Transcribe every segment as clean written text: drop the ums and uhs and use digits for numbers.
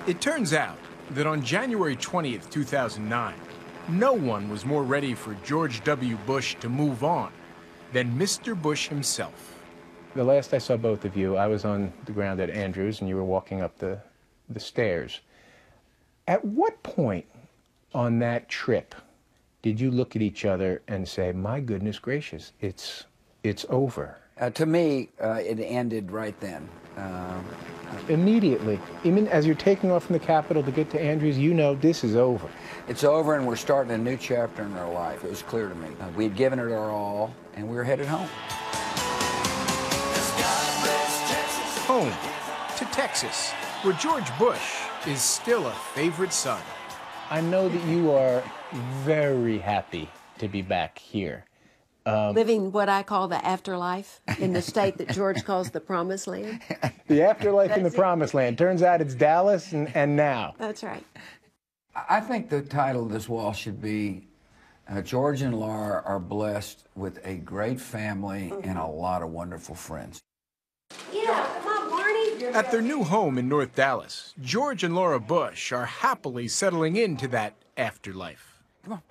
It turns out that on January 20th, 2009, no one was more ready for George W. Bush to move on than Mr. Bush himself. The last I saw both of you, I was on the ground at Andrews and you were walking up the stairs. At what point on that trip did you look at each other and say, my goodness gracious, it's over? To me, it ended right then. Immediately. Even as you're taking off from the Capitol to get to Andrews, you know this is over. It's over, and we're starting a new chapter in our life. It was clear to me. We'd given it our all, and we were headed home. Home to Texas, where George Bush is still a favorite son. I know that you are very happy to be back here. Living what I call the afterlife in the state that George calls the promised land. The afterlife in the promised land. Turns out it's Dallas and now. That's right. I think the title of this wall should be George and Laura are blessed with a great family and a lot of wonderful friends. Yeah, come on, Barney. At their new home in North Dallas, George and Laura Bush are happily settling into that afterlife. Come on,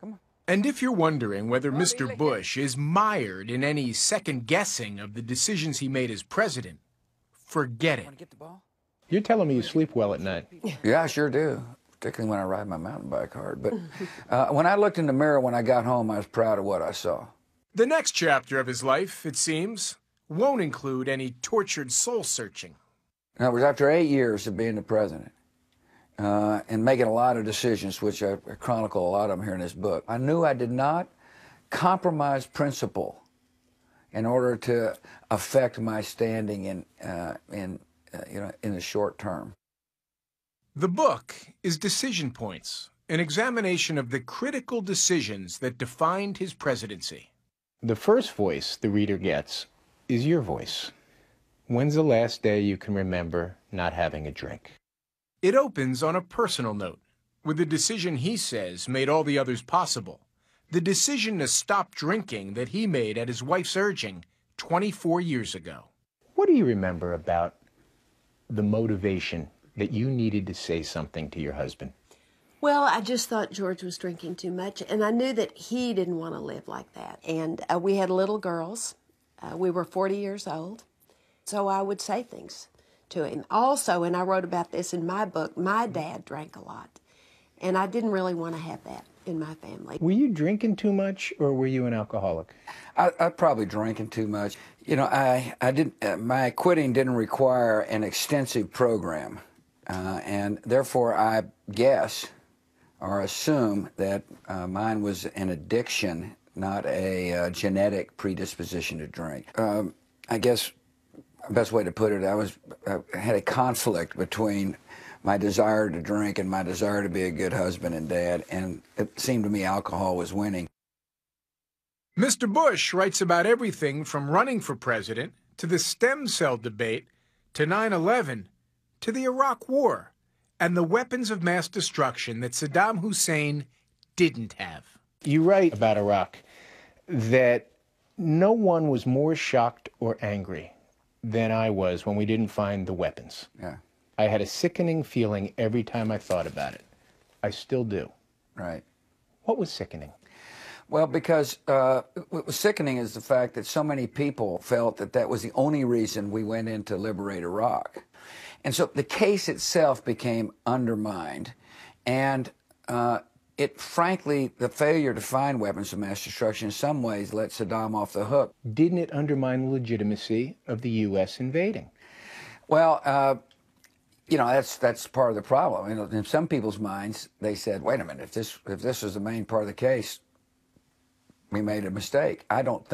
come on. And if you're wondering whether Mr. Bush is mired in any second-guessing of the decisions he made as president, forget it. Want to get the ball? You're telling me you sleep well at night. Yeah, I sure do, particularly when I ride my mountain bike hard. But when I looked in the mirror when I got home, I was proud of what I saw. The next chapter of his life, it seems, won't include any tortured soul-searching. In other words, after 8 years of being the president and making a lot of decisions, which I chronicle a lot of them here in this book, I knew I did not compromise principle in order to affect my standing in the short term. The book is Decision Points, an examination of the critical decisions that defined his presidency. The first voice the reader gets is your voice. When's the last day you can remember not having a drink? It opens on a personal note, with a decision he says made all the others possible. The decision to stop drinking that he made at his wife's urging 24 years ago. What do you remember about the motivation that you needed to say something to your husband? Well, I just thought George was drinking too much, and I knew that he didn't want to live like that. And we had little girls. We were 40 years old, so I would say things to him. Also, and I wrote about this in my book, my dad drank a lot, and I didn't really want to have that in my family. Were you drinking too much, or were you an alcoholic? I probably drinking too much. You know, I didn't. My quitting didn't require an extensive program, and therefore I guess or assume that mine was an addiction, not a genetic predisposition to drink. I guess the best way to put it, I had a conflict between my desire to drink and my desire to be a good husband and dad, and it seemed to me alcohol was winning. Mr. Bush writes about everything from running for president to the stem cell debate to 9/11 to the Iraq War and the weapons of mass destruction that Saddam Hussein didn't have. You write about Iraq that no one was more shocked or angry than I was when we didn't find the weapons. Yeah. I had a sickening feeling every time I thought about it. I still do. Right. What was sickening? Well, because what was sickening is the fact that so many people felt that that was the only reason we went in to liberate Iraq. And so the case itself became undermined. And frankly, the failure to find weapons of mass destruction in some ways let Saddam off the hook. Didn't it undermine the legitimacy of the U.S. invading? Well, you know, that's part of the problem. You know, in some people's minds, they said, wait a minute, if this was the main part of the case, we made a mistake. I don't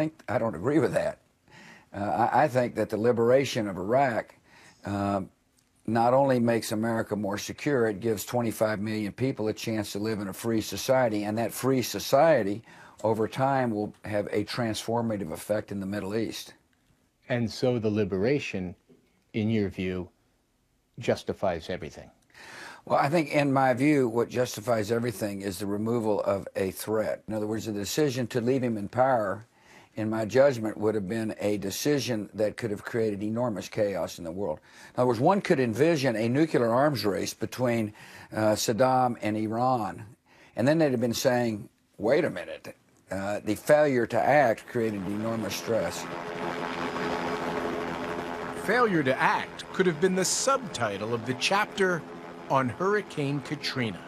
agree with that. I think that the liberation of Iraq not only makes America more secure, it gives 25 million people a chance to live in a free society, and that free society, over time, will have a transformative effect in the Middle East. And so the liberation, in your view, justifies everything. Well, I think, in my view, what justifies everything is the removal of a threat. In other words, the decision to leave him in power in my judgment, would have been a decision that could have created enormous chaos in the world. In other words, one could envision a nuclear arms race between Saddam and Iran, and then they'd have been saying, wait a minute, the failure to act created enormous stress. Failure to act could have been the subtitle of the chapter on Hurricane Katrina.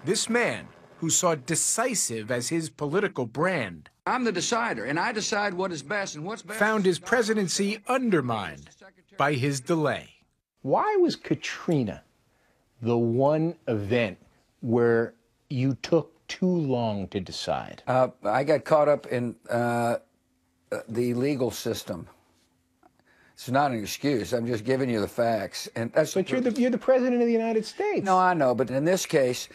This man, who saw decisive as his political brand, I'm the decider, and I decide what is best, and what's best found his presidency undermined by his delay. Why was Katrina the one event where you took too long to decide? I got caught up in the legal system. It's not an excuse. I'm just giving you the facts. And that's But you're the president of the United States. No, I know. But in this case,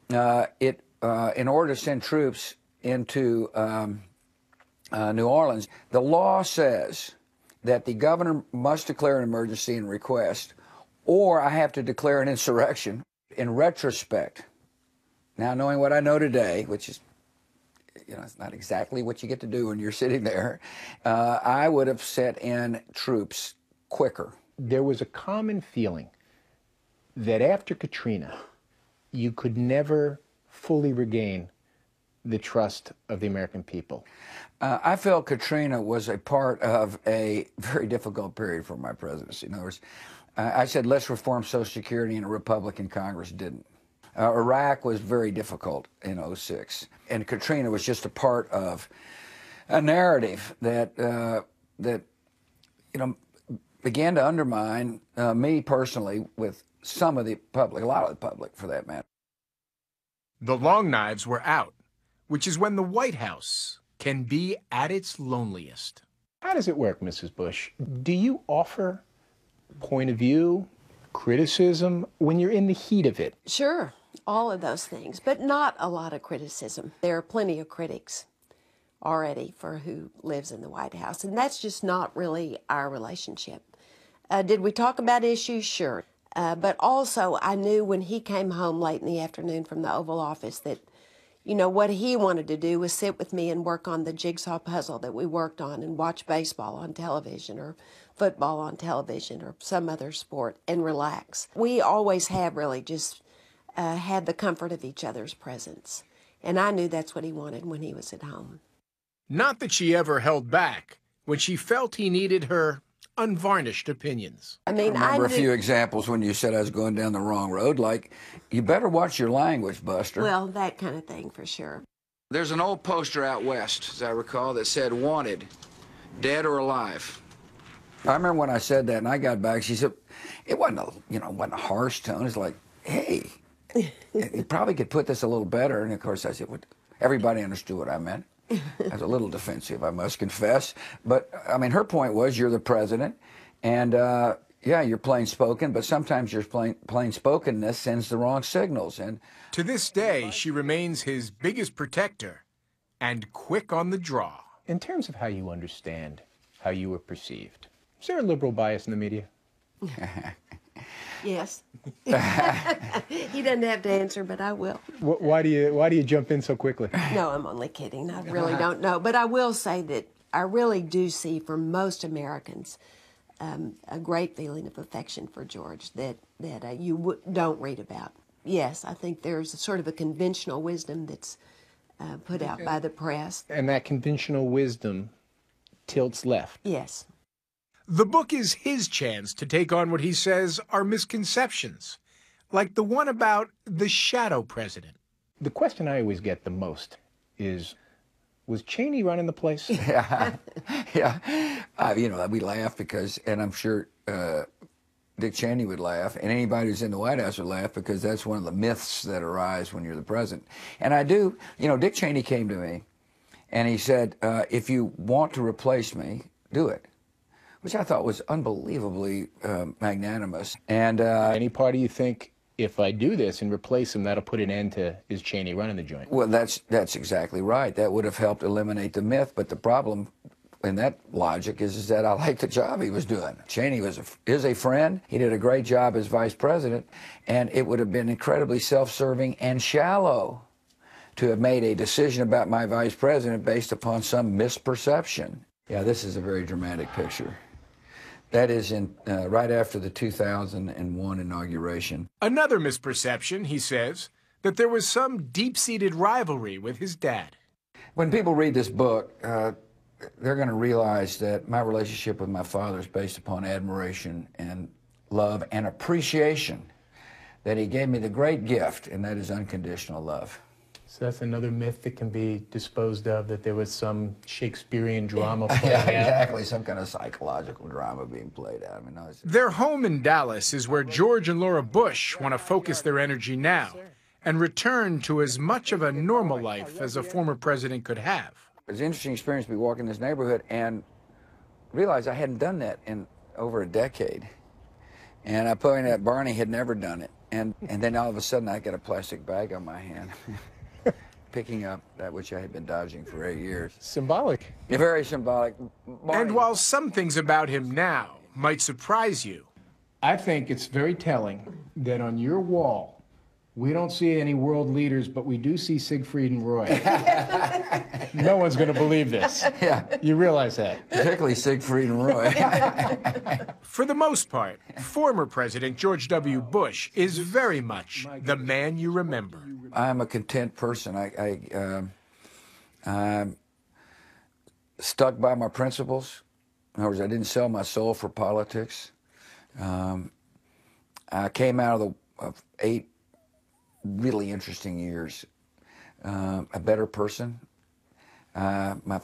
in order to send troops into New Orleans, the law says that the governor must declare an emergency and request, or I have to declare an insurrection. In retrospect, now knowing what I know today, which is, it's not exactly what you get to do when you're sitting there, I would have sent in troops quicker. There was a common feeling that after Katrina, you could never fully regain the trust of the American people. I felt Katrina was a part of a very difficult period for my presidency. In other words, I said, let's reform Social Security, and a Republican Congress didn't. Iraq was very difficult in '06, and Katrina was just a part of a narrative that began to undermine me personally with some of the public, a lot of the public for that matter. The long knives were out, which is when the White House can be at its loneliest. How does it work, Mrs. Bush? Do you offer point of view, criticism, when you're in the heat of it? Sure, all of those things, but not a lot of criticism. There are plenty of critics already for who lives in the White House, and that's just not really our relationship. Did we talk about issues? Sure. But also, I knew when he came home late in the afternoon from the Oval Office that, what he wanted to do was sit with me and work on the jigsaw puzzle that we worked on and watch baseball on television or football on television or some other sport and relax. We always have really just had the comfort of each other's presence. And I knew that's what he wanted when he was at home. Not that she ever held back when she felt he needed her unvarnished opinions. I remember a few examples when you said I was going down the wrong road, like, you better watch your language, Buster. Well, that kind of thing, for sure. There's an old poster out west, as I recall, that said, wanted, dead or alive. I remember when I said that, and I got back, she said, it wasn't a harsh tone. It's like, hey, you probably could put this a little better. And, of course, I said, everybody understood what I meant. I was a little defensive, I must confess. But, her point was, you're the president, and, yeah, you're plain spoken, but sometimes your plain spokenness sends the wrong signals. And to this day, she remains his biggest protector and quick on the draw. In terms of how you understand how you were perceived, is there a liberal bias in the media? Yes. He doesn't have to answer, but I will. Why do you jump in so quickly? No, I'm only kidding. I really don't know. But I will say that I really do see for most Americans a great feeling of affection for George that you don't read about. Yes, I think there's a sort of a conventional wisdom that's put out by the press. And that conventional wisdom tilts left. Yes. The book is his chance to take on what he says are misconceptions, like the one about the shadow president. The question I always get the most is, was Cheney running the place? Yeah. We laugh because, and I'm sure Dick Cheney would laugh, and anybody who's in the White House would laugh because that's one of the myths that arise when you're the president. And I do, Dick Cheney came to me, and he said, if you want to replace me, do it. Which I thought was unbelievably magnanimous. And any party you think, if I do this and replace him, that'll put an end to is Cheney running the joint? Well, that's exactly right. That would have helped eliminate the myth. But the problem in that logic is that I liked the job he was doing. Cheney is a friend. He did a great job as vice president, and it would have been incredibly self-serving and shallow to have made a decision about my vice president based upon some misperception. Yeah, this is a very dramatic picture. That is in right after the 2001 inauguration. Another misperception, he says, that there was some deep-seated rivalry with his dad. When people read this book, they're going to realize that my relationship with my father is based upon admiration and love and appreciation, that he gave me the great gift, and that is unconditional love. So that's another myth that can be disposed of, that there was some Shakespearean drama playing Yeah, out. exactly, some kind of psychological drama being played out. I mean, no, Their home in Dallas is where George and Laura Bush want to focus their energy now and return to as much of a normal life as a former president could have. It was an interesting experience to be walking this neighborhood and realize I hadn't done that in over a decade. And I pointed out Barney had never done it. And then all of a sudden I got a plastic bag on my hand, picking up that which I had been dodging for 8 years. Symbolic. Yeah, very symbolic. Barney, And while some things about him now might surprise you, I think it's very telling that on your wall, we don't see any world leaders, but we do see Siegfried and Roy. No one's going to believe this. Yeah, You realize that? particularly Siegfried and Roy. for the most part, former President George W. Bush is very much the man you remember. I'm a content person. I'm stuck by my principles. In other words, I didn't sell my soul for politics. I came out of 8 really interesting years, a better person. My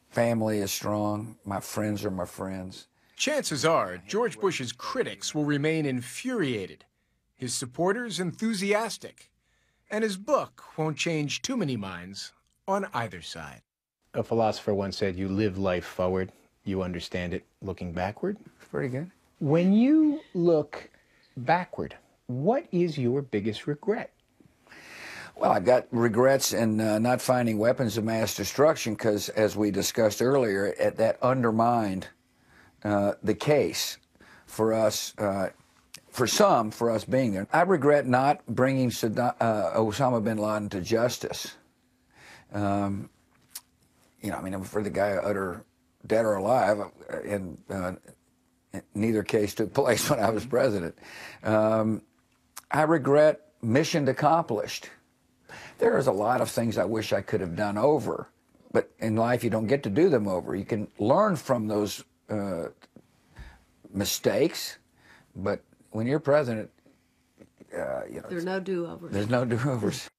family is strong. My friends are my friends. Chances are George Bush's critics will remain infuriated, his supporters enthusiastic, and his book won't change too many minds on either side. A philosopher once said, you live life forward, you understand it looking backward. It's pretty good. When you look backward, what is your biggest regret? Well, I've got regrets in not finding weapons of mass destruction because, as we discussed earlier, that undermined the case for us, for us being there. I regret not bringing Osama bin Laden to justice. You know, I mean, for the guy utter dead or alive, and neither case took place when I was president. I regret mission accomplished. There's a lot of things I wish I could have done over, but in life you don't get to do them over. You can learn from those mistakes, but when you're president, you know, There are no do-overs. there's no do-overs.